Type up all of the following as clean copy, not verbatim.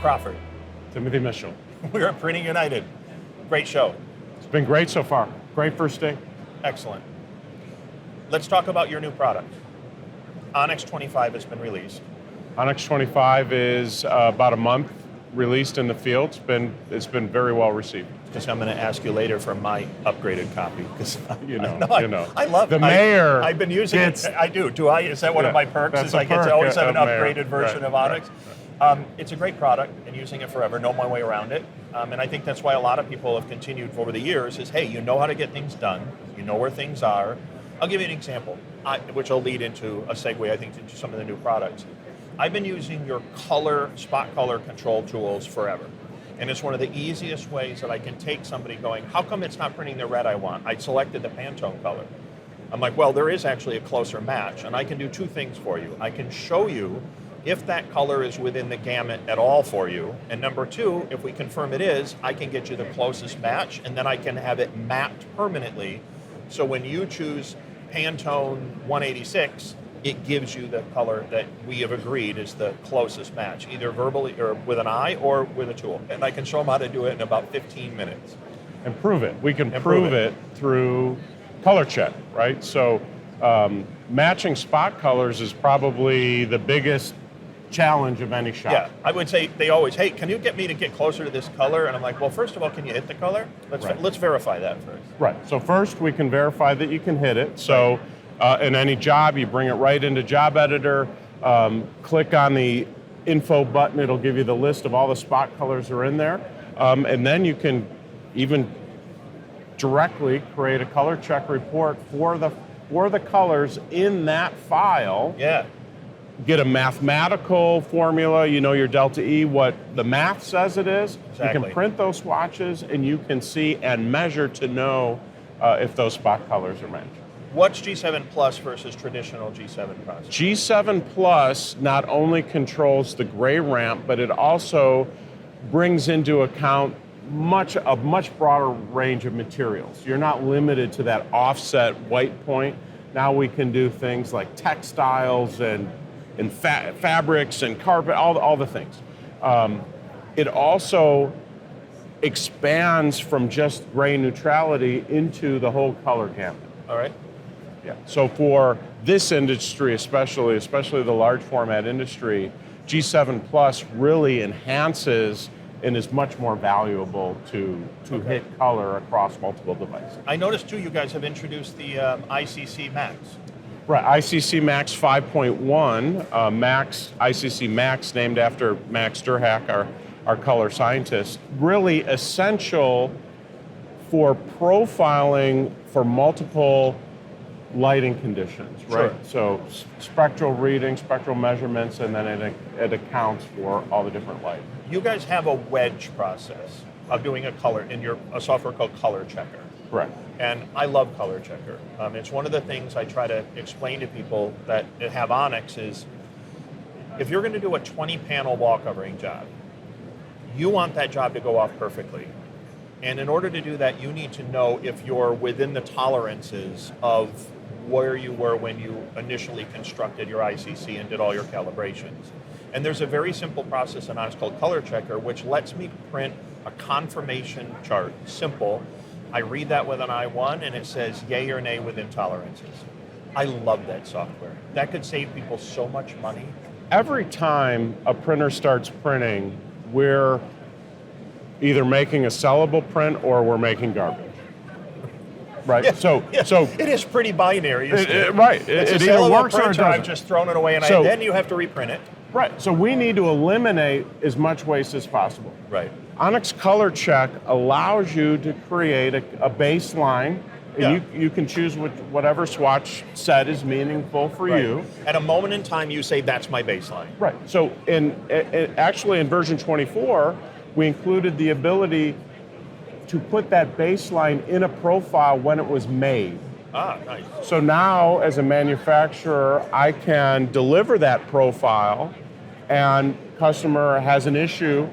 Crawford. Timothy Mitchell. We're at Printing United. Great show. It's been great so far. Great first day. Excellent. Let's talk about your new product. Onyx 25 has been released. Onyx 25 is about a month released in the field. It's been very well received. Because I'm going to ask you later for my upgraded copy. Because I love the it. mayor. I've been using it. I do. Do I? Is that one of my perks? That's Is I get perk to always have an mayor. upgraded version of Onyx. Right. It's a great product, and using it forever. Know my way around it. And I think that's why a lot of people have continued over the years. Is hey, you know how to get things done. You know where things are. I'll give you an example, which will lead into a segue, I think, into some of the new products. I've been using your spot color control tools forever. And it's one of the easiest ways that I can take somebody going, how come it's not printing the red I want? I selected the Pantone color. I'm like, well, there is actually a closer match, and I can do two things for you. I can show you if that color is within the gamut at all for you, and number two, if we confirm it is, I can get you the closest match, and then I can have it mapped permanently. So when you choose Pantone 186, it gives you the color that we have agreed is the closest match, either verbally or with an eye or with a tool. And I can show them how to do it in about 15 minutes. And prove it. We can prove it through color check, right? So matching spot colors is probably the biggest challenge of any shop. Yeah, I would say they always, hey, can you get me to get closer to this color? And I'm like, well, first of all, can you hit the color? Let's verify that first. Right, so first we can verify that you can hit it. So in any job, you bring it right into Job Editor, click on the info button, it'll give you the list of all the spot colors that are in there. And then you can even directly create a color check report for the colors in that file. Yeah. Get a mathematical formula, you know your delta E, what the math says it is. Exactly. You can print those swatches and you can see and measure to know if those spot colors are matched. What's G7 Plus versus traditional G7 Plus? G7 Plus not only controls the gray ramp, but it also brings into account a much broader range of materials. You're not limited to that offset white point. Now we can do things like textiles and fabrics and carpet, all the things. It also expands from just gray neutrality into the whole color gamut. All right. Yeah. So for this industry, especially the large format industry, G7 Plus really enhances and is much more valuable to hit color across multiple devices. I noticed too, you guys have introduced the ICC Max. Right, ICC Max 5.1, ICC Max named after Max Durhack, our color scientist, really essential for profiling for multiple lighting conditions, right? Sure. So spectral reading, spectral measurements, and then it accounts for all the different light. You guys have a wedge process of doing a software called Color Checker. Correct. And I love Color Checker. It's one of the things I try to explain to people that have Onyx is, if you're going to do a 20-panel wall covering job, you want that job to go off perfectly. And in order to do that, you need to know if you're within the tolerances of where you were when you initially constructed your ICC and did all your calibrations. And there's a very simple process in Onyx called Color Checker, which lets me print a confirmation chart. Simple. I read that with an I1 and it says yay or nay within tolerances. I love that software. That could save people so much money. Every time a printer starts printing, we're either making a sellable print or we're making garbage. Right? Yeah, So it is pretty binary, isn't it? Right. It's It a either sellable works or it printer, I've doesn't. just thrown it away and So- then you have to reprint it. Right. So we need to eliminate as much waste as possible. Right. Onyx Color Check allows you to create a baseline, and you can choose whatever swatch set is meaningful for you. At a moment in time, you say, that's my baseline. Right. So actually in version 24, we included the ability to put that baseline in a profile when it was made. Ah, nice. So now, as a manufacturer, I can deliver that profile, and customer has an issue,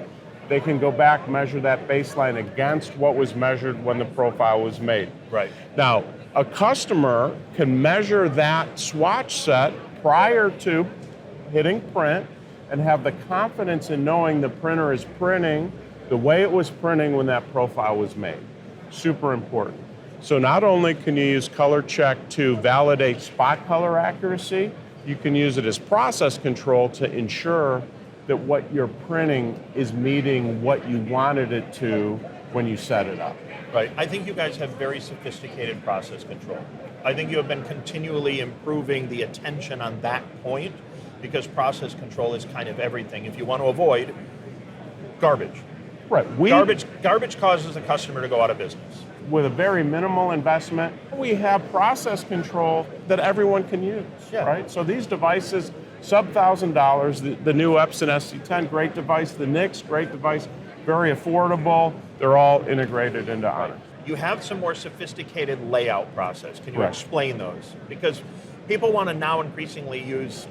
they can go back, measure that baseline against what was measured when the profile was made. Right. Now, a customer can measure that swatch set prior to hitting print and have the confidence in knowing the printer is printing the way it was printing when that profile was made. Super important. So not only can you use color check to validate spot color accuracy, you can use it as process control to ensure that what you're printing is meeting what you wanted it to when you set it up. Right. I think you guys have very sophisticated process control. I think you have been continually improving the attention on that point because process control is kind of everything. If you want to avoid garbage. Right. Garbage causes a customer to go out of business. With a very minimal investment, we have process control that everyone can use, right? So these devices, sub $1,000, the new Epson SC10, great device, the ONYX, great device, very affordable. They're all integrated into Onyx. You have some more sophisticated layout process. Can you explain those? Because people want to now increasingly use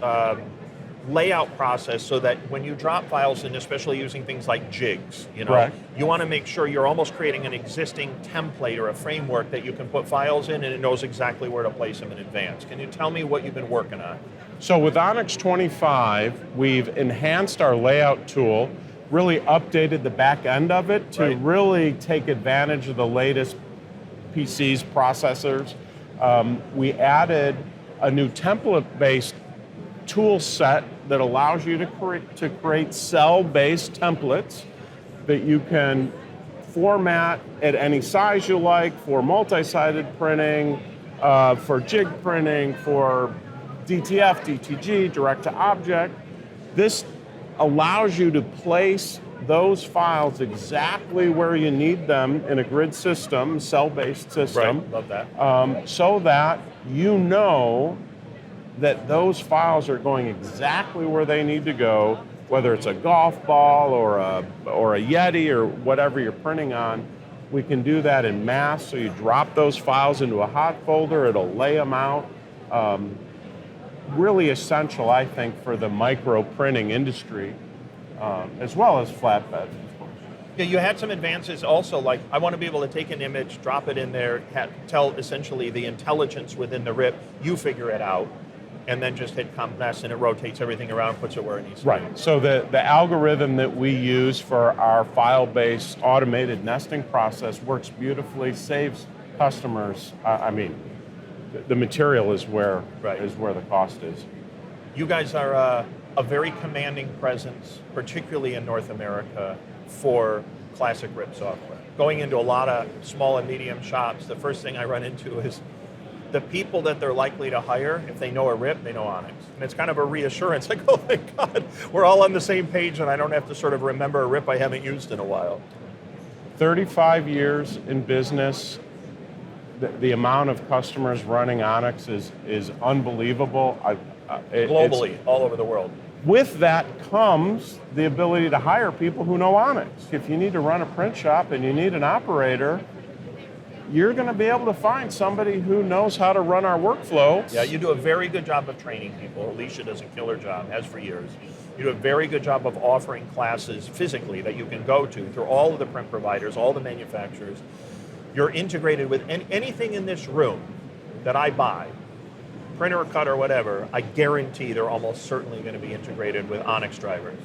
layout process so that when you drop files in, especially using things like jigs, you want to make sure you're almost creating an existing template or a framework that you can put files in and it knows exactly where to place them in advance. Can you tell me what you've been working on? So with Onyx 25, we've enhanced our layout tool, really updated the back end of it to really take advantage of the latest PCs, processors. We added a new template-based tool set that allows you to create cell-based templates that you can format at any size you like for multi-sided printing, for jig printing, for DTF, DTG, direct to object. This allows you to place those files exactly where you need them in a grid system, cell-based system. Right, love that. So that you know that those files are going exactly where they need to go, whether it's a golf ball or a Yeti or whatever you're printing on. We can do that in mass, so you drop those files into a hot folder, it'll lay them out. Really essential, I think, for the micro printing industry, as well as flatbed. Yeah, you had some advances also, like I want to be able to take an image, drop it in there, tell essentially the intelligence within the RIP, you figure it out, and then just hit compress and it rotates everything around, puts it where it needs to be. Right, so the algorithm that we use for our file-based automated nesting process works beautifully, saves customers, the material is where the cost is. You guys are a very commanding presence, particularly in North America, for classic RIP software. Going into a lot of small and medium shops, the first thing I run into is the people that they're likely to hire, if they know a RIP, they know Onyx. And it's kind of a reassurance, like, oh, thank God, we're all on the same page and I don't have to sort of remember a RIP I haven't used in a while. 35 years in business, the amount of customers running Onyx is unbelievable. Globally, all over the world. With that comes the ability to hire people who know Onyx. If you need to run a print shop and you need an operator, you're going to be able to find somebody who knows how to run our workflow. Yeah, you do a very good job of training people. Alicia does a killer job, has for years. You do a very good job of offering classes physically that you can go to through all of the print providers, all the manufacturers. You're integrated with anything in this room that I buy, printer, cutter, whatever, I guarantee they're almost certainly going to be integrated with Onyx drivers.